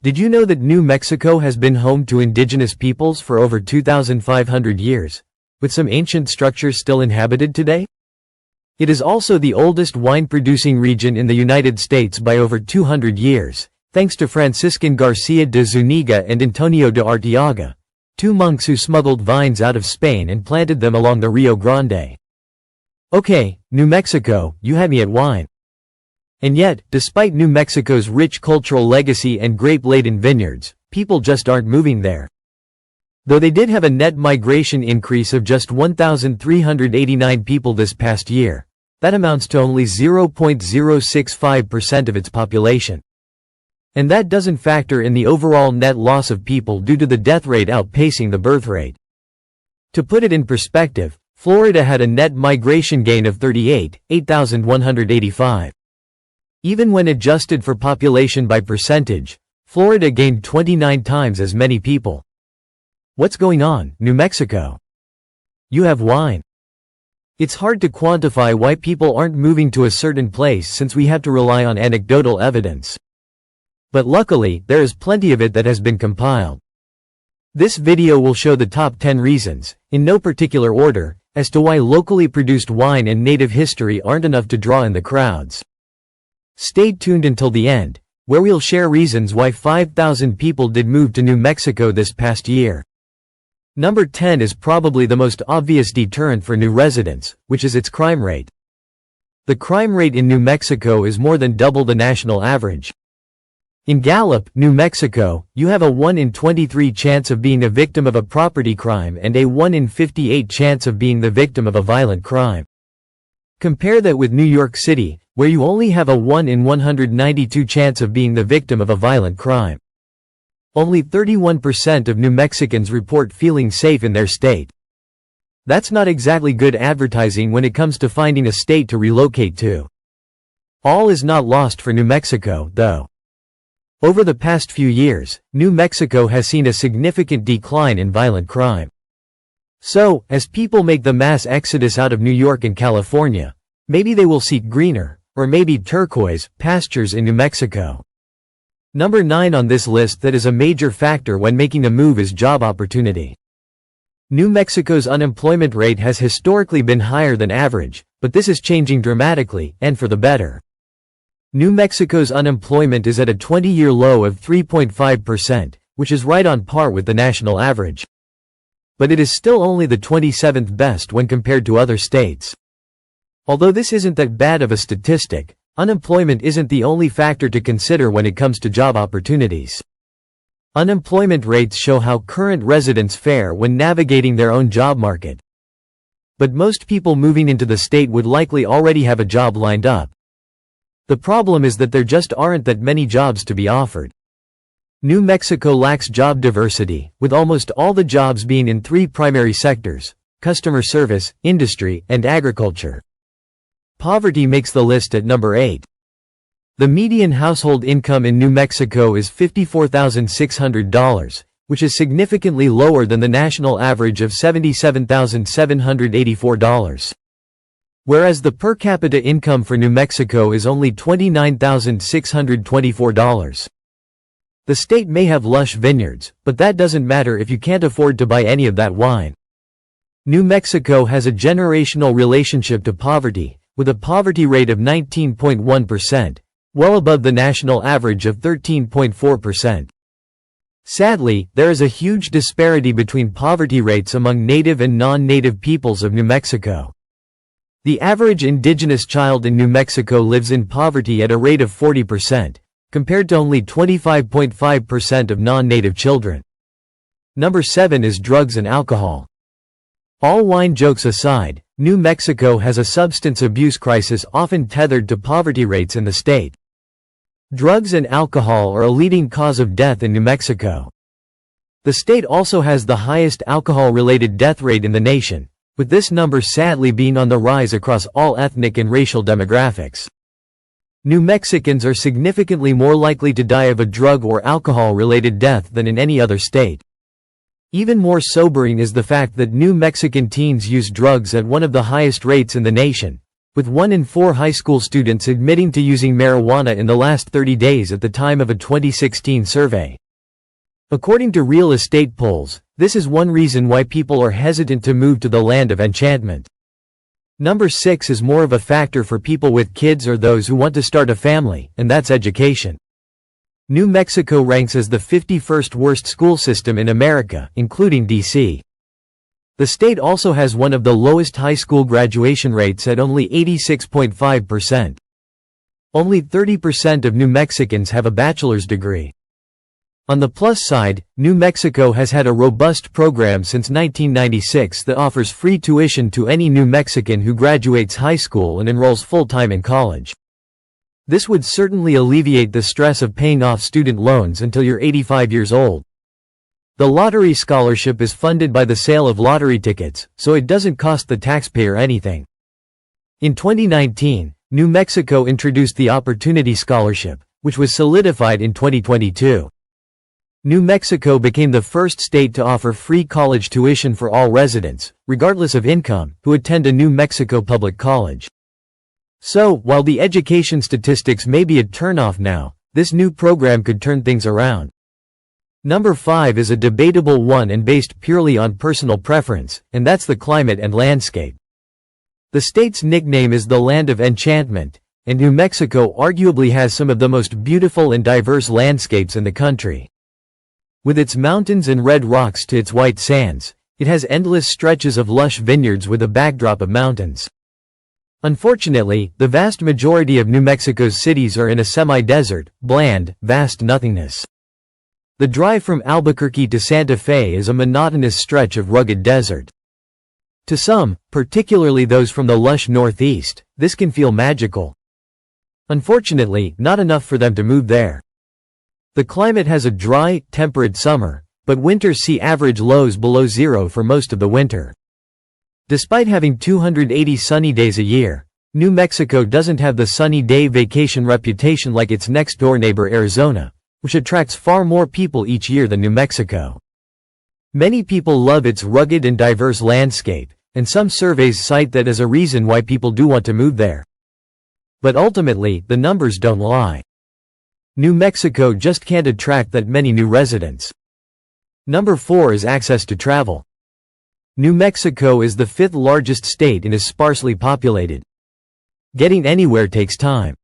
Did you know that New Mexico has been home to indigenous peoples for over 2,500 years, with some ancient structures still inhabited today? It is also the oldest wine-producing region in the United States by over 200 years, thanks to Franciscan Garcia de Zuniga and Antonio de Arteaga, two monks who smuggled vines out of Spain and planted them along the Rio Grande. Okay, New Mexico, you had me at wine. And yet, despite New Mexico's rich cultural legacy and grape-laden vineyards, people just aren't moving there. Though they did have a net migration increase of just 1,389 people this past year, that amounts to only 0.065% of its population. And that doesn't factor in the overall net loss of people due to the death rate outpacing the birth rate. To put it in perspective, Florida had a net migration gain of 8,185. Even when adjusted for population by percentage, Florida gained 29 times as many people. What's going on, New Mexico? You have wine. It's hard to quantify why people aren't moving to a certain place since we have to rely on anecdotal evidence. But luckily, there is plenty of it that has been compiled. This video will show the top 10 reasons, in no particular order, as to why locally produced wine and native history aren't enough to draw in the crowds. Stay tuned until the end, where we'll share reasons why 5,000 people did move to New Mexico this past year. Number 10 is probably the most obvious deterrent for new residents, which is its crime rate. The crime rate in New Mexico is more than double the national average. In Gallup, New Mexico, you have a 1 in 23 chance of being a victim of a property crime and a 1 in 58 chance of being the victim of a violent crime. Compare that with New York City, where you only have a 1 in 192 chance of being the victim of a violent crime. Only 31% of New Mexicans report feeling safe in their state. That's not exactly good advertising when it comes to finding a state to relocate to. All is not lost for New Mexico, though. Over the past few years, New Mexico has seen a significant decline in violent crime. So, as people make the mass exodus out of New York and California, maybe they will seek greener, or maybe turquoise, pastures in New Mexico. Number 9 on this list that is a major factor when making a move is job opportunity. New Mexico's unemployment rate has historically been higher than average, but this is changing dramatically, and for the better. New Mexico's unemployment is at a 20-year low of 3.5%, which is right on par with the national average. But it is still only the 27th best when compared to other states. Although this isn't that bad of a statistic, unemployment isn't the only factor to consider when it comes to job opportunities. Unemployment rates show how current residents fare when navigating their own job market. But most people moving into the state would likely already have a job lined up. The problem is that there just aren't that many jobs to be offered. New Mexico lacks job diversity, with almost all the jobs being in 3 primary sectors: customer service, industry, and agriculture. Poverty makes the list at number 8. The median household income in New Mexico is $54,600, which is significantly lower than the national average of $77,784. Whereas the per capita income for New Mexico is only $29,624. The state may have lush vineyards, but that doesn't matter if you can't afford to buy any of that wine. New Mexico has a generational relationship to poverty, with a poverty rate of 19.1%, well above the national average of 13.4%. Sadly, there is a huge disparity between poverty rates among native and non-native peoples of New Mexico. The average indigenous child in New Mexico lives in poverty at a rate of 40%, compared to only 25.5% of non-native children. Number 7 is drugs and alcohol. All wine jokes aside, New Mexico has a substance abuse crisis often tethered to poverty rates in the state. Drugs and alcohol are a leading cause of death in New Mexico. The state also has the highest alcohol-related death rate in the nation, with this number sadly being on the rise across all ethnic and racial demographics. New Mexicans are significantly more likely to die of a drug or alcohol-related death than in any other state. Even more sobering is the fact that New Mexican teens use drugs at one of the highest rates in the nation, with 1 in 4 high school students admitting to using marijuana in the last 30 days at the time of a 2016 survey. According to real estate polls, this is one reason why people are hesitant to move to the Land of Enchantment. Number 6 is more of a factor for people with kids or those who want to start a family, and that's education. New Mexico ranks as the 51st worst school system in America, including D.C. The state also has one of the lowest high school graduation rates at only 86.5%. Only 30% of New Mexicans have a bachelor's degree. On the plus side, New Mexico has had a robust program since 1996 that offers free tuition to any New Mexican who graduates high school and enrolls full-time in college. This would certainly alleviate the stress of paying off student loans until you're 85 years old. The lottery scholarship is funded by the sale of lottery tickets, so it doesn't cost the taxpayer anything. In 2019, New Mexico introduced the Opportunity Scholarship, which was solidified in 2022. New Mexico became the first state to offer free college tuition for all residents, regardless of income, who attend a New Mexico public college. So, while the education statistics may be a turnoff now, this new program could turn things around. Number 5 is a debatable one and based purely on personal preference, and that's the climate and landscape. The state's nickname is the Land of Enchantment, and New Mexico arguably has some of the most beautiful and diverse landscapes in the country. With its mountains and red rocks to its white sands, it has endless stretches of lush vineyards with a backdrop of mountains. Unfortunately, the vast majority of New Mexico's cities are in a semi-desert, bland, vast nothingness. The drive from Albuquerque to Santa Fe is a monotonous stretch of rugged desert. To some, particularly those from the lush northeast, this can feel magical. Unfortunately, not enough for them to move there. The climate has a dry, temperate summer, but winters see average lows below zero for most of the winter. Despite having 280 sunny days a year, New Mexico doesn't have the sunny day vacation reputation like its next-door neighbor Arizona, which attracts far more people each year than New Mexico. Many people love its rugged and diverse landscape, and some surveys cite that as a reason why people do want to move there. But ultimately, the numbers don't lie. New Mexico just can't attract that many new residents. Number 4 is access to travel. New Mexico is the 5th largest state and is sparsely populated. Getting anywhere takes time.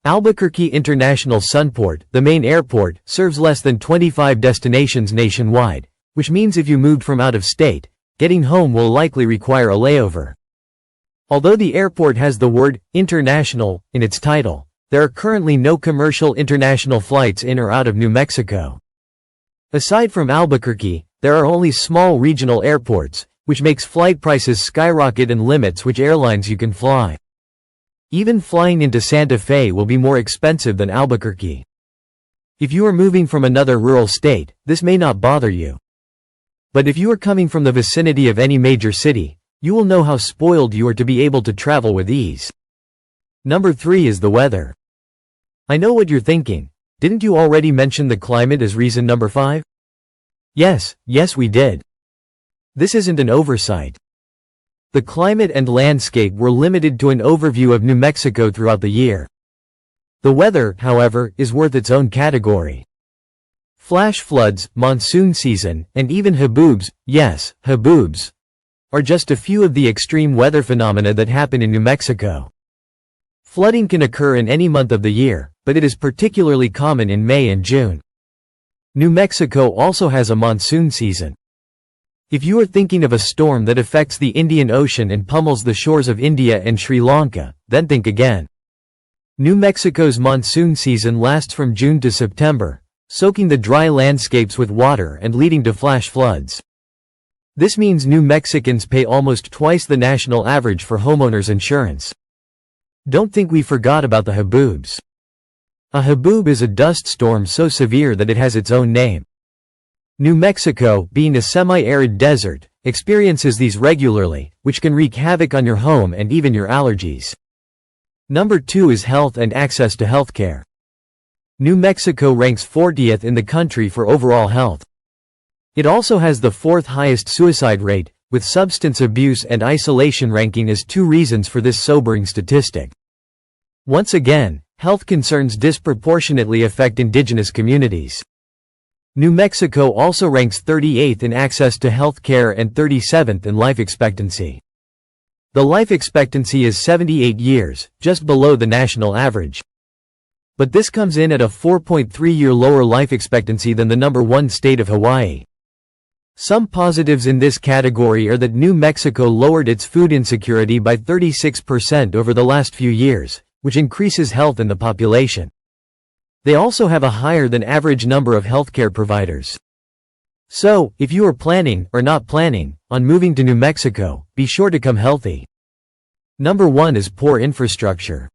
Albuquerque International Sunport, the main airport, serves less than 25 destinations nationwide, which means if you moved from out of state, getting home will likely require a layover. Although the airport has the word international in its title, there are currently no commercial international flights in or out of New Mexico. Aside from Albuquerque, there are only small regional airports, which makes flight prices skyrocket and limits which airlines you can fly. Even flying into Santa Fe will be more expensive than Albuquerque. If you are moving from another rural state, this may not bother you. But if you are coming from the vicinity of any major city, you will know how spoiled you are to be able to travel with ease. Number 3 is the weather. I know what you're thinking. Didn't you already mention the climate as reason number 5? Yes, we did. This isn't an oversight. The climate and landscape were limited to an overview of New Mexico throughout the year. The weather, however, is worth its own category. Flash floods, monsoon season, and even haboobs, yes, haboobs, are just a few of the extreme weather phenomena that happen in New Mexico. Flooding can occur in any month of the year, but it is particularly common in May and June. New Mexico also has a monsoon season. If you are thinking of a storm that affects the Indian Ocean and pummels the shores of India and Sri Lanka, then think again. New Mexico's monsoon season lasts from June to September, soaking the dry landscapes with water and leading to flash floods. This means New Mexicans pay almost twice the national average for homeowners insurance. Don't think we forgot about the haboobs. A haboob is a dust storm so severe that it has its own name. New Mexico, being a semi-arid desert, experiences these regularly, which can wreak havoc on your home and even your allergies. Number 2 is health and access to healthcare. New Mexico ranks 40th in the country for overall health. It also has the 4th highest suicide rate, with substance abuse and isolation ranking as two reasons for this sobering statistic. Once again, health concerns disproportionately affect indigenous communities. New Mexico also ranks 38th in access to health care and 37th in life expectancy. The life expectancy is 78 years, just below the national average. But this comes in at a 4.3-year lower life expectancy than the number 1 state of Hawaii. Some positives in this category are that New Mexico lowered its food insecurity by 36% over the last few years, which increases health in the population. They also have a higher than average number of healthcare providers. So, if you are planning, or not planning, on moving to New Mexico, be sure to come healthy. Number 1 is poor infrastructure.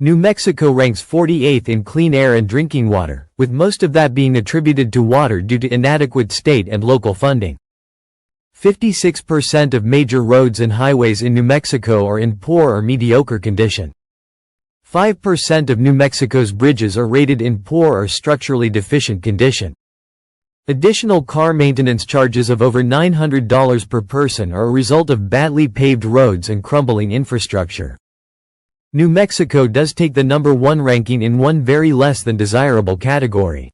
New Mexico ranks 48th in clean air and drinking water, with most of that being attributed to water due to inadequate state and local funding. 56% of major roads and highways in New Mexico are in poor or mediocre condition. 5% of New Mexico's bridges are rated in poor or structurally deficient condition. Additional car maintenance charges of over $900 per person are a result of badly paved roads and crumbling infrastructure. New Mexico does take the number 1 ranking in one very less than desirable category.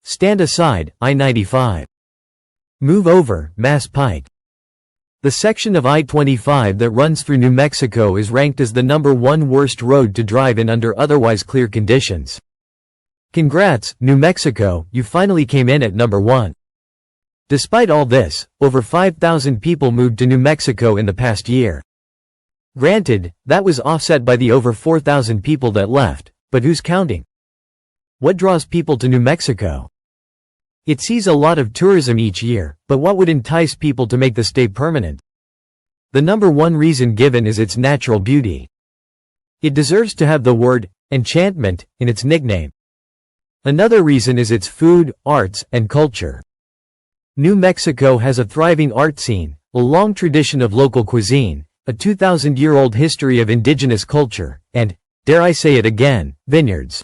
Stand aside, I-95. Move over, Mass Pike. The section of I-25 that runs through New Mexico is ranked as the number 1 worst road to drive in under otherwise clear conditions. Congrats, New Mexico, you finally came in at number 1. Despite all this, over 5,000 people moved to New Mexico in the past year. Granted, that was offset by the over 4,000 people that left, but who's counting? What draws people to New Mexico? It sees a lot of tourism each year, but what would entice people to make the stay permanent? The number 1 reason given is its natural beauty. It deserves to have the word enchantment in its nickname. Another reason is its food, arts, and culture. New Mexico has a thriving art scene, a long tradition of local cuisine, a 2,000-year-old history of indigenous culture, and, dare I say it again, vineyards.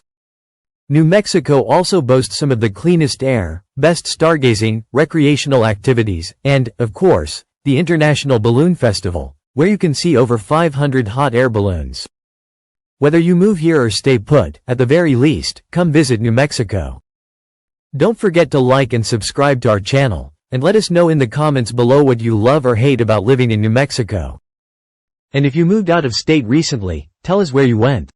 New Mexico also boasts some of the cleanest air, best stargazing, recreational activities, and, of course, the International Balloon Festival, where you can see over 500 hot air balloons. Whether you move here or stay put, at the very least, come visit New Mexico. Don't forget to like and subscribe to our channel, and let us know in the comments below what you love or hate about living in New Mexico. And if you moved out of state recently, tell us where you went.